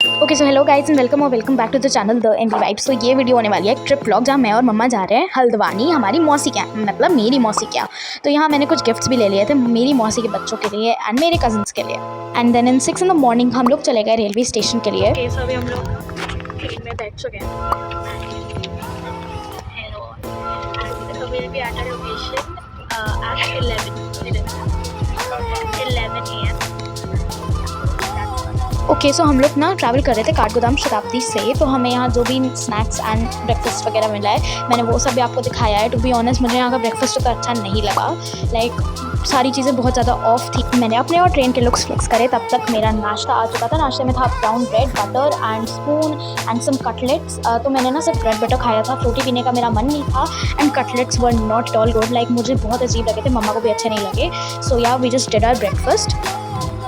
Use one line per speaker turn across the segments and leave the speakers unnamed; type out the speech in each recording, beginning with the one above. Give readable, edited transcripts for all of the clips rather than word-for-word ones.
Okay so hello guys and welcome back to the channel the ND vibes. तो ये video होने वाली है ट्रिप व्लॉग, जहाँ मैं और मम्मा जा रहे हैं हल्द्वानी, हमारी मौसी के मतलब मेरी मौसी के यहाँ। तो यहाँ मैंने कुछ गिफ्ट्स भी ले लिए थे मेरी मौसी के बच्चों के लिए एंड मेरे कजन्स के लिए। And then in 6 in the morning हम लोग चले गए रेलवे स्टेशन के लिए।
so अभी हम लोग ट्रेन में बैठ चुके हैं। हेलो, अभी भी आटा location at 11 AM।
Okay so हम लोग ना ट्रैवल कर रहे थे काठगोदाम शताब्दी से। तो हमें यहाँ जो भी स्नैक्स एंड ब्रेकफास्ट वगैरह मिला है मैंने वो सब भी आपको दिखाया है। टू बी ऑनेस्ट मुझे यहाँ का ब्रेकफास्ट तो अच्छा नहीं लगा, लाइक सारी चीज़ें बहुत ज़्यादा ऑफ थी। मैंने अपने और ट्रेन के लुक्स फ्लेक्स करे, तब तक मेरा नाश्ता आ चुका था। नाश्ते में था brown bread, butter and spoon and some cutlets. तो मैंने ना सिर्फ ब्रेड बटर खाया था, फ्रूटी पीने का मेरा मन नहीं था। And cutlets were not all good, like मुझे बहुत अजीब लगे थे, मम्मा को भी अच्छे नहीं लगे। So yeah we just did our breakfast.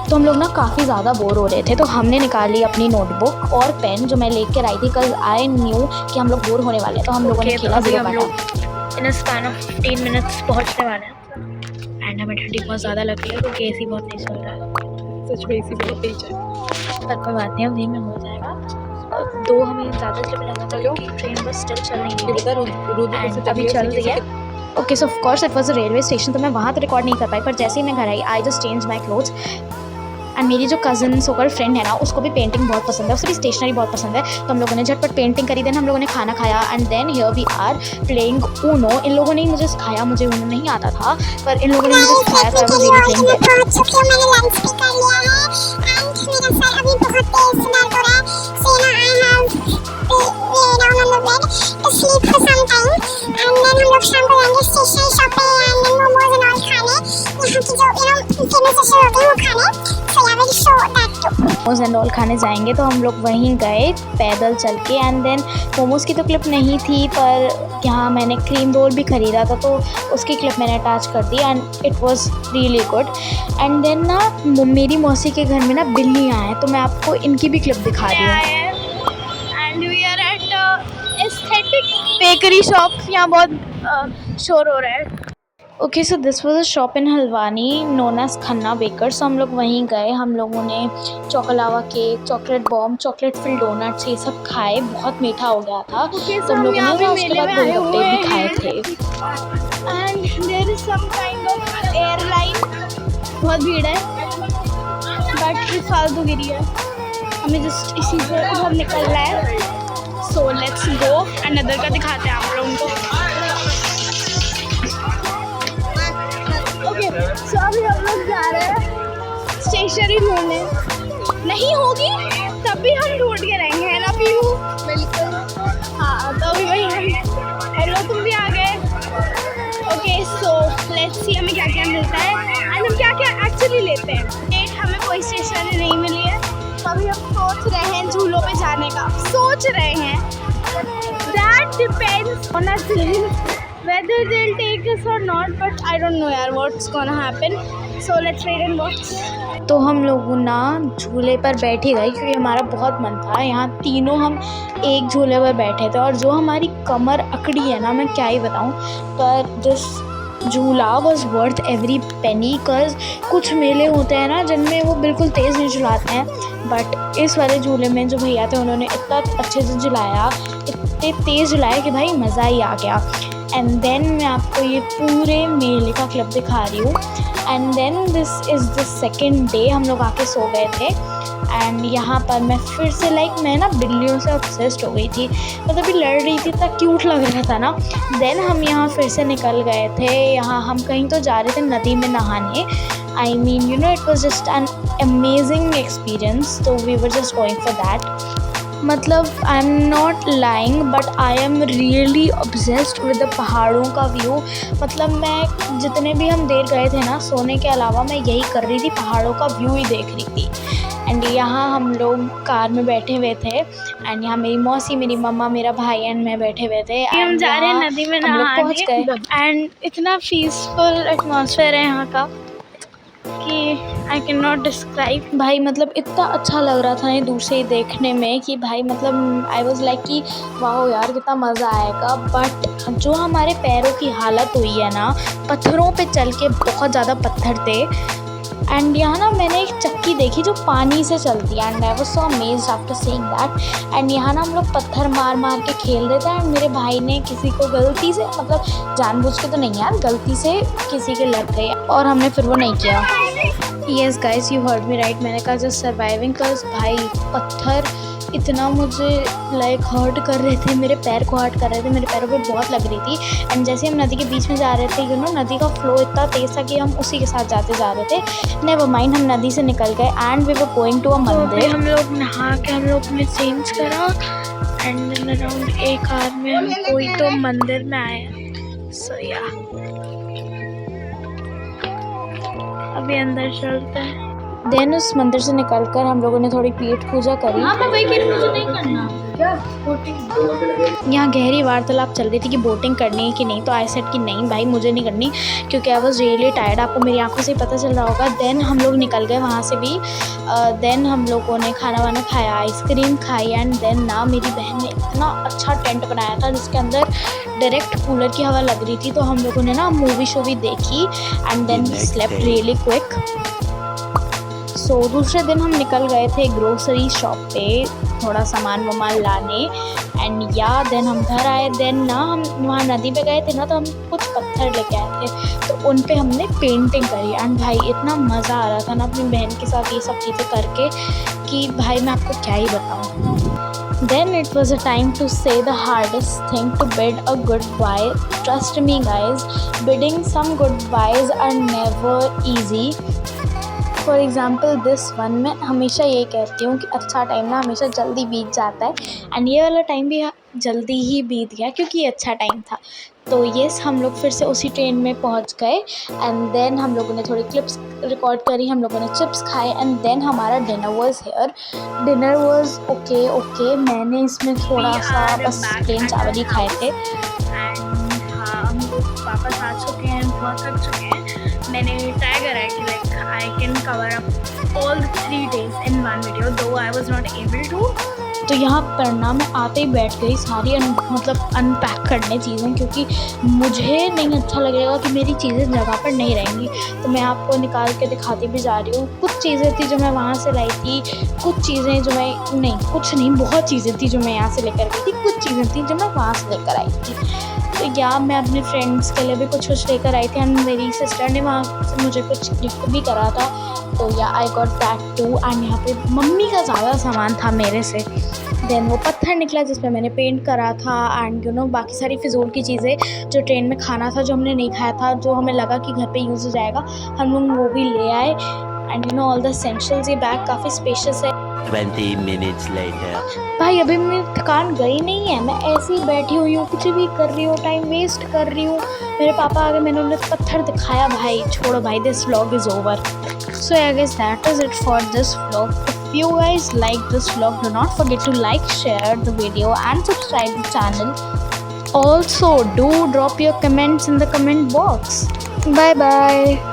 तो हम लोग ना काफ़ी ज़्यादा बोर हो रहे थे, तो हमने निकाली अपनी नोटबुक और पेन जो मैं लेकर आई थी, कल आई न्यू कि हम लोग बोर होने वाले हैं। तो हम लोगों ने खेला ज़ीरो पाटा।
इन स्पैन ऑफ 15 मिनट्स पहुँचने वाले हैं एंड हमें ठंडी बहुत ज़्यादा लग रही है क्योंकि एसी बहुत नहीं चल रहा है।
सच में एसी बहुत तेज है,
पर कोई बात नहीं, अभी में हो जाएगा। दो हमें ज़्यादा ट्रिप लगा था क्योंकि ट्रेन बस स्टिल चल नहीं रही है, अभी चल रही है।
Okay so of course it was a railway station, तो मैं वहाँ तो रिकॉर्ड नहीं कर पाई, पर जैसे ही मैं घर आई I just change my clothes. And मेरी जो कज़न सोकर फ्रेंड है ना, उसको भी पेंटिंग बहुत पसंद है, उसे भी स्टेशनरी बहुत पसंद है। तो हम लोगों ने झटपट पेंटिंग करी, देन हम लोगों ने खाना खाया and then here we are playing Uno. इन लोगों ने ही मुझे सिखाया, मुझे ऊनो नहीं आता था पर इन लोगों ने मुझे सिखाया था। मोमोज एंड ऑल खाने जाएंगे, तो हम लोग वहीं गए पैदल चल के। एंड देन मोमोज़ की तो क्लिप नहीं थी, पर यहाँ मैंने क्रीम रोल भी ख़रीदा था तो उसकी क्लिप मैंने अटैच कर दी and it was really good. And then ना मेरी मौसी के घर में ना बिल्लियाँ हैं, तो मैं आपको इनकी भी क्लिप दिखा रही हूँ।
And we are at aesthetic bakery shop. यहाँ बहुत शोर हो रहा है।
Okay so this was a shop in Haldwani known as Khanna bakers. तो हम लोग वहीं गए, हम लोगों ने choco lava cake, chocolate bomb, chocolate fill donuts ये सब खाए, बहुत मीठा हो गया था। तो हम लोगों ने उसके बाद गोलगप्पे भी खाए थे।
And there is some kind of airline, बहुत भीड़ है बट फालतूगिरी है, हमें जस्ट इसी से उधर निकलना है। So let's go and other का दिखाते हैं आप लोगों को। ओके सो अभी हम लोग जा रहे हैं स्टेशनरी ढूंढने, नहीं होगी तब भी हम ढूंढ के रहेंगे, है ना पीहू? बिल्कुल। हाँ तो अभी वही हेलो तुम भी आ गए। ओके सो लेट्स सी हमें क्या क्या मिलता है एंड हम क्या क्या एक्चुअली लेते हैं। डेट हमें कोई स्टेशनरी नहीं मिली है, तो अभी हम सोच रहे हैं झूलों पे जाने का, सोच रहे हैं। That depends on us whether they'll take us or not, but I don't know यार what's gonna happen, so let's wait and watch।
तो हम लोग ना झूले पर बैठ ही गए क्योंकि हमारा बहुत मन था। यहाँ तीनों हम एक झूले पर बैठे थे और जो हमारी कमर अकड़ी है ना, मैं क्या ही बताऊँ, पर दिस झूला वॉज वर्थ एवरी पेनी। कज कुछ मेले होते हैं ना जिनमें वो बिल्कुल तेज़ नहीं झुलाते हैं, बट इस वाले झूले में जो भैया थे उन्होंने इतना अच्छे से झुलाया, इतने तेज़ झुलाया कि भाई मज़ा ही आ गया। एंड देन मैं आपको ये पूरे मेले का क्लिप दिखा रही हूँ। And then this is the second day, हम लोग आके सो गए थे। एंड यहाँ पर मैं फिर से मैं ना बिल्लियों से ऑब्सेस्ड हो गई थी, मतलब भी लड़ रही थी, इतना क्यूट लग रहा था ना। देन हम यहाँ फिर से निकल गए थे, यहाँ हम कहीं तो जा रहे थे नदी में नहाने। I mean you know it was just an amazing experience, तो we were just going for that. मतलब I am not lying but I am really obsessed with the पहाड़ों का व्यू। मतलब मैं जितने भी हम देर गए थे ना सोने के अलावा, मैं यही कर रही थी, पहाड़ों का व्यू ही देख रही थी। एंड यहाँ हम लोग कार में बैठे हुए थे एंड यहाँ मेरी मौसी, मेरी मम्मा, मेरा भाई एंड मैं बैठे हुए थे।
हम जा रहे हैं नदी में नहाने,
पहुँच गए
एंड इतना पीसफुल एटमॉस्फेयर है यहाँ का कि आई कैन नॉट डिस्क्राइब।
भाई मतलब इतना अच्छा लग रहा था दूर से ही देखने में कि भाई मतलब आई वॉज लाइक कि वाह यार कितना मज़ा आएगा। बट जो हमारे पैरों की हालत हुई है ना, पत्थरों पे चल के, बहुत ज़्यादा पत्थर थे एंड यहाँ ना मैंने एक चक्की देखी जो पानी से चलती है and I was so amazed after seeing that. And यहाँ ना हम लोग पत्थर मार मार के खेल रहे थे एंड मेरे भाई ने किसी को गलती से, मतलब जानबूझ के तो नहीं यार, गलती से किसी के लग गए और हमने फिर वो नहीं किया। Yes guys, you heard me right, मैंने कहा जस्ट सर्वाइविंग, बिकॉज भाई पत्थर इतना मुझे लाइक हर्ट कर रहे थे, मेरे पैर को हर्ट कर रहे थे, मेरे पैरों पे बहुत लग रही थी। एंड जैसे हम नदी के बीच में जा रहे थे, यू नो नदी का फ्लो इतना तेज़ था कि हम उसी के साथ जाते जा रहे थे। नेवर माइंड, हम नदी से निकल गए and we were going to a मंदिर। हम लोग नहा के हम लोग ने चेंज करा एंड अराउंड 1 आवर में हम कोई तो मंदिर में आए। सो या अभी अंदर चलते हैं। देन उस मंदिर से निकलकर हम लोगों ने थोड़ी पेट पूजा करी। हाँ, मैं वही कह रही हूँ, मुझे नहीं करना। क्या बोटिंग? यहाँ गहरी वार्तालाप चल रही थी कि बोटिंग करनी है कि नहीं, तो आई सेड कि नहीं भाई मुझे नहीं करनी, क्योंकि आई वॉज रियली टायर्ड, आपको मेरी आंखों से पता चल रहा होगा। देन हम लोग निकल गए वहाँ से भी। देन हम लोगों ने खाना वाना खाया, आइसक्रीम खाई एंड देन ना मेरी बहन ने इतना अच्छा टेंट बनाया था जिसके अंदर डायरेक्ट कूलर की हवा लग रही थी। तो हम लोगों ने ना मूवी शूवी देखी and then slept really quick. So दूसरे दिन हम निकल गए थे ग्रोसरी शॉप पे थोड़ा सामान वामान लाने एंड या देन हम घर आए। देन ना हम वहाँ नदी पे गए थे ना, तो हम कुछ पत्थर लेके आए थे, तो उन पे हमने पेंटिंग करी एंड भाई इतना मज़ा आ रहा था ना अपनी बहन के साथ ये सब चीज़ें करके कि भाई मैं आपको क्या ही बताऊँ। Then it was a time to say the hardest thing, to bid a goodbye. Trust me guys, bidding some goodbyes are never easy. For example this one, मैं हमेशा ये कहती हूँ कि अच्छा टाइम ना हमेशा जल्दी बीत जाता है एंड ये वाला टाइम भी जल्दी ही बीत गया क्योंकि ये अच्छा टाइम था। तो येस, हम लोग फिर से उसी ट्रेन में पहुँच गए एंड देन हम लोगों ने थोड़ी क्लिप्स रिकॉर्ड करी, हम लोगों ने चिप्स खाए एंड देन हमारा dinner was here. Dinner was okay. मैंने इसमें थोड़ा सा बस प्लेन चावल ही खाए थे एंड हाँ, हम लोग वापस आ चुके हैं, बहुत थक चुके हैं। मैंने ट्राई करा है कि like I can cover up all 3 days in one video, though I was not able to। तो यहाँ पर ना मैं आते ही बैठ गई सारी मतलब अनपैक करने चीज़ें, क्योंकि मुझे नहीं अच्छा लगेगा कि मेरी चीज़ें जगह पर नहीं रहेंगी। तो मैं आपको निकाल के दिखाती भी जा रही हूँ। कुछ चीज़ें थी जो मैं वहाँ से लाई थी, कुछ चीज़ें जो मैं नहीं बहुत चीज़ें थी जो मैं यहाँ से लेकर गई थी, कुछ चीज़ें थी जो मैं वहाँ से लेकर आई थी। तो या मैं अपने फ्रेंड्स के लिए भी कुछ लेकर आई थी एंड मेरी सिस्टर ने वहाँ से मुझे कुछ गिफ्ट भी करा था। तो yeah I got that too and यहाँ पे मम्मी का ज़्यादा सामान था मेरे से। देन वो पत्थर निकला जिस पे मैंने पेंट करा था एंड यू नो बाकी सारी फिजूल की चीज़ें जो ट्रेन में खाना था जो हमने नहीं खाया था, जो हमें लगा कि घर पे यूज़ हो जाएगा, हम लोग वो भी ले आए and you know all the essentials. ये बैग काफ़ी स्पेशियस है।
20 minutes later.
भाई अभी मेरी थकान गई नहीं है, मैं ऐसे ही बैठी हुई हूँ, कुछ भी कर रही हूँ, टाइम वेस्ट कर रही हूँ। मेरे पापा आ गए, मैंने उन्हें पत्थर दिखाया। भाई छोड़ो भाई, this vlog is over. So I guess that is it for this vlog. If you guys like this vlog, do not forget to like, share the video and subscribe the channel. Also do drop your comments in the comment box. Bye bye.